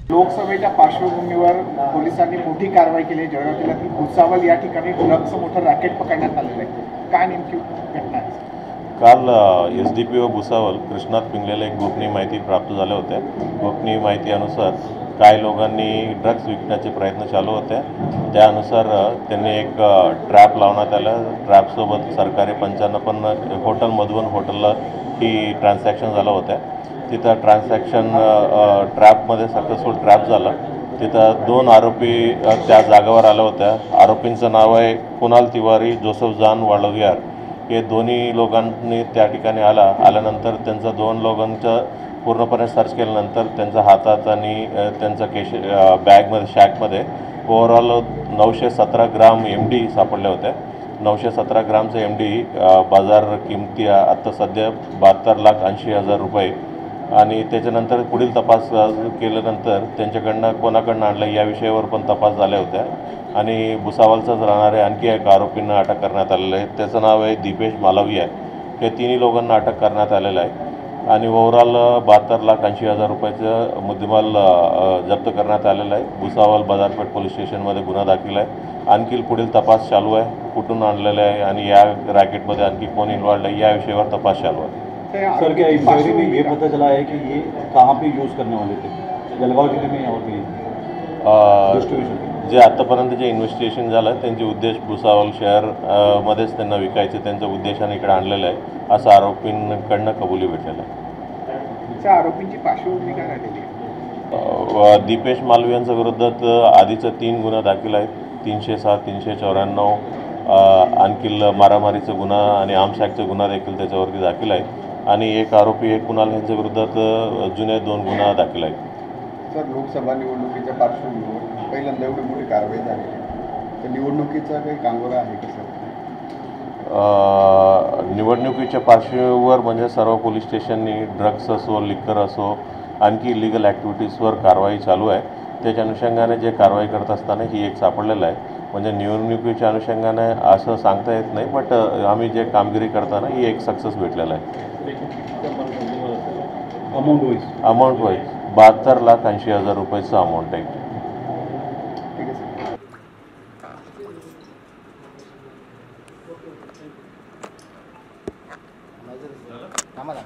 लोकसभेच्या पार्श्वभूमीवर पोलिसांनी मोठी कारवाई केली आहे। जळगाव जिल्ह्यातील भुसावळ या ठिकाणी ड्रग्जचं मोठं रॅकेट पकडण्यात आलेलं आहे। काय नेमकी घटना आहे? काल SDPO भुसावळ कृष्णात पिंगलेला एक गोपनीय माहिती प्राप्त झाल्या होत्या। गोपनीय माहितीनुसार काही लोकांनी ड्रग्ज विकण्याचे प्रयत्न चालू होते। त्यानुसार त्यांनी एक ट्रॅप लावण्यात आलं। ट्रॅपसोबत सरकारी 55 होटल मधुबन हॉटेलला ही ट्रान्झॅक्शन झालं होतं। तिथं ट्रान्झॅक्शन ट्रॅपमध्ये सक्सेसफुल ट्रॅप झालं। तिथं 2 आरोपी त्या जागेवर आल्या होत्या। आरोपींचं नाव आहे कुणाल तिवारी, जोसेफ जान वाळवियार। हे दोन्ही लोकांनी त्या ठिकाणी आल्यानंतर त्यांचं 2 लोकांचं पूर्णपणे सर्च केल्यानंतर त्यांच्या हातात आणि त्यांच्या बॅगमध्ये शॅकमध्ये ओव्हरऑल 917 ग्राम MD सापडले होते। 917 ग्रामचं MD बाजार किमती आता सध्या 72,80,000 रुपये। आणि त्याच्यानंतर पुढील तपास केल्यानंतर त्यांच्याकडनं कोणाकडनं आणलं या विषयावर पण तपास झाल्या होत्या। आणि भुसावळचाच राहणारे आणखी एक आरोपींना अटक करण्यात आलेलं आहे। त्याचं नाव आहे दीपेश मालविया। हे तिन्ही लोकांना अटक करण्यात आलेलं आहे आणि ओव्हरऑल 72,80,000 रुपयाचं मुद्देमाल जप्त करण्यात आलेलं आहे। भुसावळ बाजारपेठ पोलीस स्टेशनमध्ये गुन्हा दाखल आहे। आणखी पुढील तपास चालू आहे। कुठून आणलेलं आहे आणि या रॅकेटमध्ये आणखी कोण इन्वॉल्व आहे या विषयावर तपास चालू आहे। सर, क्या इंक्वायरी में ये पता चला है कि ये कहाँ पे यूज़ करने वाले थे? जळगाव जिले में और भी डिस्ट्रीब्यूशन जे आतापर्यंत जे इन्व्हेस्टिगेशन झालं त्यांचे उद्देश भुसावळ शहर मध्येच त्यांना विकायचे त्यांच्या उद्देशाने इकडे आणलेलं आहे असं आरोपींकडनं कबुली भेटलेलं आहे। त्या आरोपींची पार्श्वभूमी काय राहिलेली आहे? दीपेश मालवियांच्या विरोधात आधीचं 3 गुन्हा दाखल आहेत। 307, 394 आणखी मारामारीचा गुन्हा आणि आर्म्स ॲक्टचा गुन्हा देखील त्याच्यावरती दाखल आहे। आणि एक आरोपी कुणाल यांच्या विरोधात जुने 2 गुन्हा दाखल आहेत। सर, लोकसभा निवडणुकीच्या पार्श्वभूमीवर पहिल्यांदा एवढी मोठी कारवाई झाली, तर निवडणुकीचा काही कांगोरा आहे का सर? निवडणुकीच्या पार्श्वभूमीवर म्हणजे सर्व पोलीस स्टेशननी ड्रग्स असो, लिकर असो, आणखी इलिगल ॲक्टिव्हिटीजवर कारवाई चालू आहे। त्याच्या अनुषंगाने जे कारवाई करत असताना ही एक सापडलेलं आहे। म्हणजे निवडणुकीच्या अनुषंगाने असं सांगता येत नाही, बट आम्ही जे कामगिरी करताना ही एक सक्सेस भेटलेला आहे। अमाऊंट वाईज 72,80,000 रुपयाचं अमाऊंट आहे। आम्हाला